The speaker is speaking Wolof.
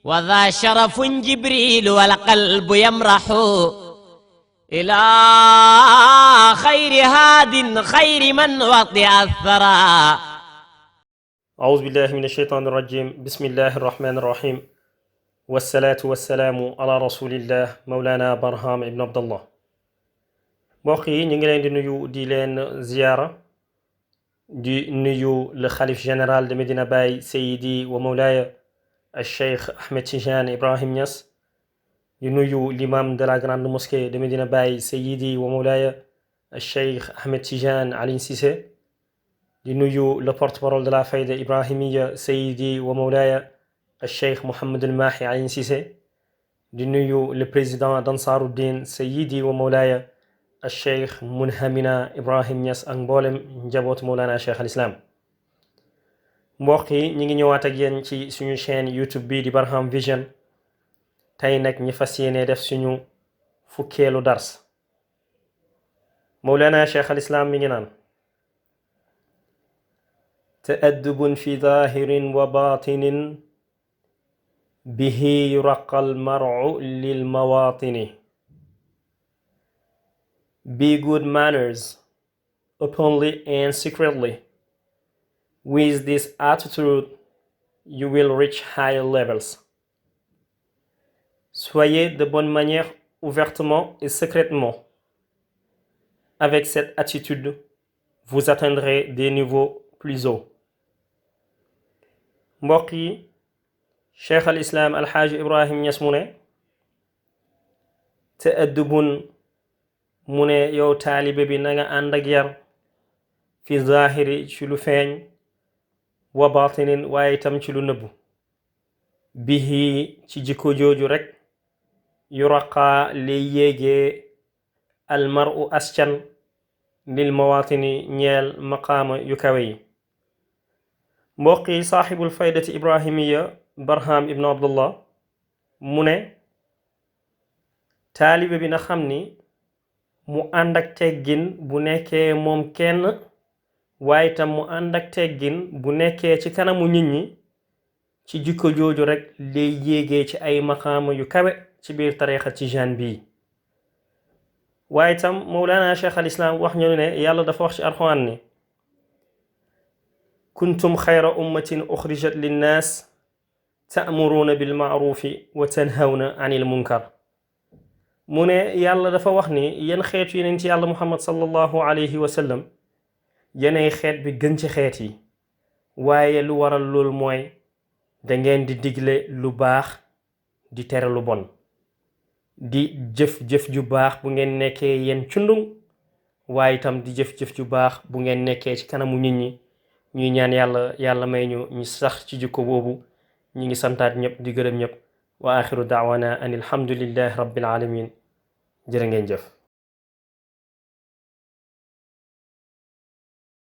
وذا شرف جبريل والقلب يمرح إلى خير هاد خير من وطئ الثرى. أعوذ بالله من الشيطان الرجيم. بسم الله الرحمن الرحيم، والصلاة والسلام على رسول الله مولانا برهام ابن عبد الله. mbokk yi ñu ngi leen di nuyu di leen ziyaara di nuyu le xalif général de Medina Baye Seydi wa Mawlaaya al-Cheikh Ahmed Tidiane Ibrahim Niass, di nuyu l'imam de la grande mosquée de Medina Baye Seydi wa Mawlaaya al-Cheikh Ahmed Tidiane Alioune Cissé, di nuyu le porte-parole de la Fayda Ibrahimiya Seydi wa Mawlaaya al-Cheikh Mohammed al-Mahi Alioune Cissé, di nuyu le président d'Ansaruddin Seydi wa Mawlaaya al-Cheikh Munhamina Ibrahim Niass ak mboolem njabootu Mawlana Cheikh al Islam. mbokk yi ñi ngi ñëwaat ak yéen ci suñu chaîne YouTube bi di Barham Vision. tey nag ñi fas yéene def suñu fukkeelu dars. Mawlana Cheikh al Islam mi ngi naan: ta'addubun fi zahirin wa batinin bihi yuraqa al mar'u lil mawatini. Be good manners openly and secretly. With this attitude, you will reach higher levels. Soyez de bonne manière ouvertement et secrètement. Avec cette attitude, vous atteindrez des niveaux plus hauts. mbokk yi, Cheikh al Islam Alxaaji Ibrahim Niass mu ne ta'addubun, mu ne yow taalibe bi na nga ànd ak yar fi zahiri ci lu feeñ, wa batinin waaye itam ci lu nëbbu. bihi ci jikko jooju rek yuraqa lay yéegee almaru ascan lil mawatini ñeel maqaama yu kawe yi. mbokk yi, saaxibul faydati ibrahimiya Barham ibn Abdullah mu ne taalibe bi na xam ni mu ànd ak teggin bu nekkee moom kenn, waaye tam mu ànd ak teggin bu nekkee ci kanamu nit ñi. ci jikko jooju rek lay yéegee ci ay maqaama yu kawe ci biir tariixa Tijaan bii. waaye tam Mawlana Cheikh al Islam wax ñu ne yàlla dafa wax ci Alxuraan ni: kuntum xayra ummatin uxrijat linnaas ta'muruuna bil ma'ruufi wa tanhawna anil munkar. mu ne yàlla dafa wax ni yéen xeetu yeneen ci yàlla Muhammad sallallahu alayhi wa sallam yeney xeet bi gën ci xeet yi, waaye lu waral loolu mooy dangeen di digle lu baax di tere lu bon, di jëf-jëf ju baax bu ngeen nekkee yéen cundung, waaye itam di jëf-jëf ju baax bu ngeen nekkee ci kanamu nit ñi. ñuy ñaan yàlla may ñu sax ci jikko boobu. ñi ngi santaat ñëpp di gërëm ñëpp. wa axiru daawana an alhamdulillahi rabbil alamin. jërë ngeen jëf.